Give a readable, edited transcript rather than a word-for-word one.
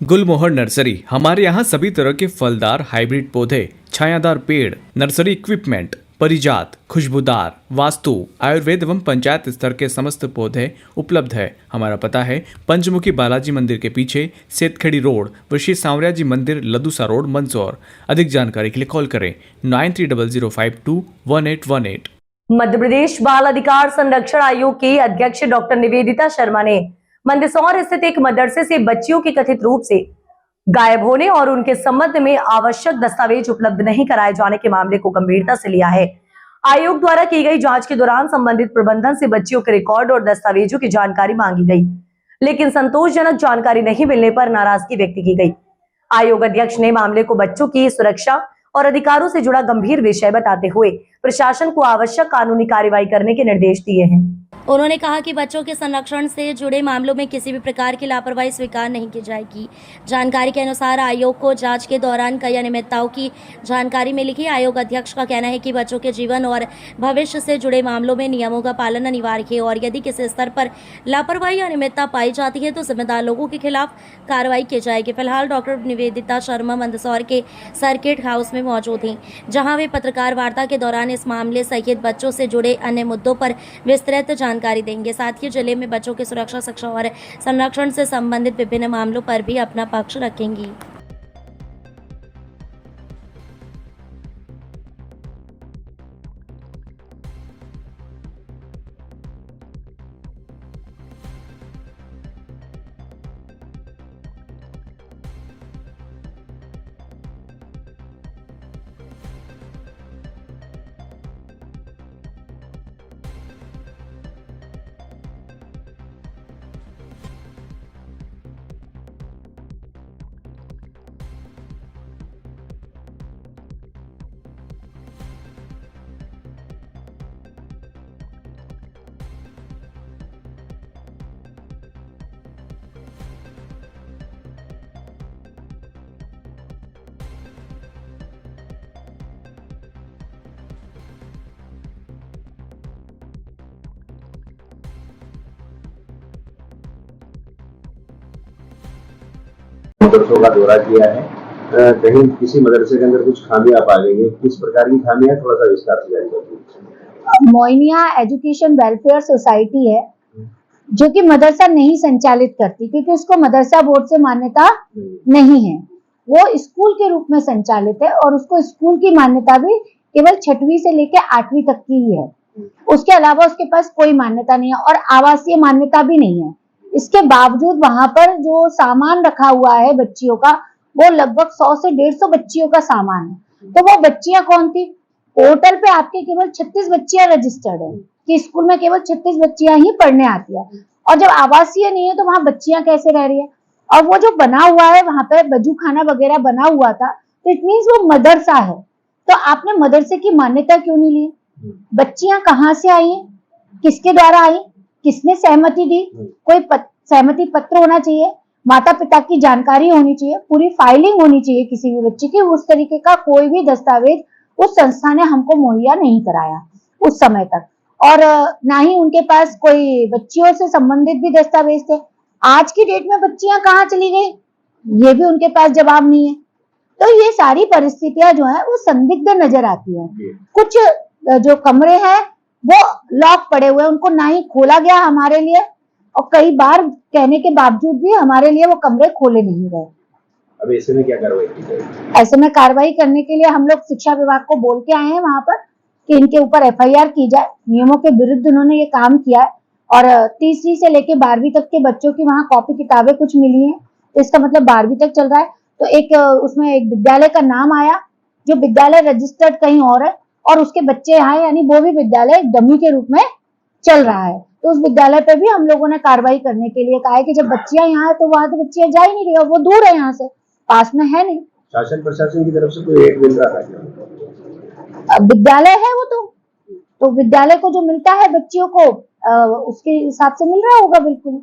गुलमोहर nursery. हमारे यहाँ सभी तरह के फलदार हाइब्रिड पौधे, छायादार पेड़, नर्सरी इक्विपमेंट, परिजात, खुशबूदार, वास्तु, आयुर्वेद एवं पंचायत स्तर के समस्त पौधे उपलब्ध है। हमारा पता है पंचमुखी बालाजी मंदिर के पीछे, सेतखेड़ी रोड, व श्री सांवरिया जी मंदिर, लदूसा रोड, मंदसौर। अधिक जानकारी के लिए कॉल करें 9300521818। मध्य प्रदेश बाल अधिकार संरक्षण आयोग की अध्यक्ष डॉक्टर निवेदिता शर्मा ने मंदसौर स्थित एक मदरसे से बच्चियों के कथित रूप से गायब होने और उनके संबंध में आवश्यक दस्तावेज उपलब्ध नहीं कराए जाने के मामले को गंभीरता से लिया है। आयोग द्वारा की गई जांच के दौरान संबंधित प्रबंधन से बच्चियों के रिकॉर्ड और दस्तावेजों की जानकारी मांगी गई, लेकिन संतोषजनक जानकारी नहीं मिलने पर नाराजगी व्यक्त की गई। आयोग अध्यक्ष ने मामले को बच्चों की सुरक्षा और अधिकारों से जुड़ा गंभीर विषय बताते हुए प्रशासन को आवश्यक कानूनी कार्रवाई करने के निर्देश दिए हैं। उन्होंने कहा कि बच्चों के संरक्षण से जुड़े मामलों में किसी भी प्रकार की लापरवाही स्वीकार नहीं की जाएगी। जानकारी के अनुसार आयोग को जांच के दौरान कई अनियमितताओं की जानकारी मिली थी। आयोग अध्यक्ष का कहना है कि बच्चों के जीवन और भविष्य से जुड़े मामलों में नियमों का पालन अनिवार्य है और यदि किसी स्तर पर लापरवाही या अनियमितता पाई जाती है तो जिम्मेदार लोगों के खिलाफ कार्रवाई की जाएगी। फिलहाल डॉक्टर निवेदिता शर्मा मंदसौर के सर्किट हाउस में मौजूद थी, जहाँ वे पत्रकार वार्ता के दौरान इस मामले सहित बच्चों से जुड़े अन्य मुद्दों पर विस्तृत जानकारी देंगे। साथ ही जिले में बच्चों की सुरक्षा, शिक्षा और संरक्षण से संबंधित विभिन्न मामलों पर भी अपना पक्ष रखेंगी। मदरसों का दौरा किया है, कहीं किसी मदरसे के अंदर कुछ खामियां पा गई है, किस प्रकार की खामियां, थोड़ा सा विस्तार से जानकारी। मोइनिया एजुकेशन वेलफेयर सोसाइटी है जो कि मदरसा नहीं संचालित करती, क्योंकि उसको मदरसा बोर्ड से मान्यता नहीं है। वो स्कूल के रूप में संचालित है और उसको स्कूल की मान्यता भी केवल 6वीं से लेकर 8वीं तक की ही है। उसके अलावा उसके पास कोई मान्यता नहीं है और आवासीय मान्यता भी नहीं है। इसके बावजूद वहां पर जो सामान रखा हुआ है बच्चियों का, वो लगभग 100 से 150 बच्चियों का सामान है। तो वो बच्चियां कौन थी? पोर्टल पे आपके केवल 36 बच्चियां रजिस्टर्ड है कि स्कूल में केवल 36 बच्चियां ही पढ़ने आती है, और जब आवासीय नहीं है तो वहां बच्चियां कैसे रह रही है? और वो जो बना हुआ है वहां पे वजू खाना वगैरह बना हुआ था, तो इट मीन्स वो मदरसा है। तो आपने मदरसे की मान्यता क्यों नहीं ली? बच्चियां कहाँ से आई है, किसके द्वारा आई, किसने सहमति दी? कोई सहमति पत्र होना चाहिए, माता पिता की जानकारी होनी चाहिए, पूरी फाइलिंग होनी चाहिए किसी भी बच्चे की। उस तरीके का कोई भी दस्तावेज उस संस्था ने हमको मुहैया नहीं कराया उस समय तक, और ना ही उनके पास कोई बच्चियों से संबंधित भी दस्तावेज थे। आज की डेट में बच्चियां कहाँ चली गई, ये भी उनके पास जवाब नहीं है। तो ये सारी परिस्थितियां जो है वो संदिग्ध नजर आती है। कुछ जो कमरे हैं वो लॉक पड़े हुए, उनको ना ही खोला गया हमारे लिए, और कई बार कहने के बावजूद भी हमारे लिए वो कमरे खोले नहीं गए। अब ऐसे में क्या कार्रवाई की जाएगी? ऐसे में कार्रवाई करने के लिए हम लोग शिक्षा विभाग को बोल के आए हैं वहां पर कि इनके ऊपर FIR की जाए। नियमों के विरुद्ध उन्होंने ये काम किया है, और तीसरी से लेके 12वीं तक के बच्चों की वहाँ कॉपी किताबें कुछ मिली हैं, तो इसका मतलब 12वीं तक चल रहा है। तो एक उसमें एक विद्यालय का नाम आया जो विद्यालय रजिस्टर्ड कहीं और है, और उसके बच्चे यहाँ, यानी वो भी विद्यालय डमी के रूप में चल रहा है। तो उस विद्यालय पे भी हम लोगों ने कार्रवाई करने के लिए कहा है कि जब बच्चियां यहाँ है तो वहां तो बच्चियां जा ही नहीं रही, और वो दूर है, यहाँ से पास में है नहीं। शासन प्रशासन की तरफ से कोई एक मिल रहा था? विद्यालय है वो, तो विद्यालय को जो मिलता है बच्चियों को उसके हिसाब से मिल रहा होगा। बिल्कुल।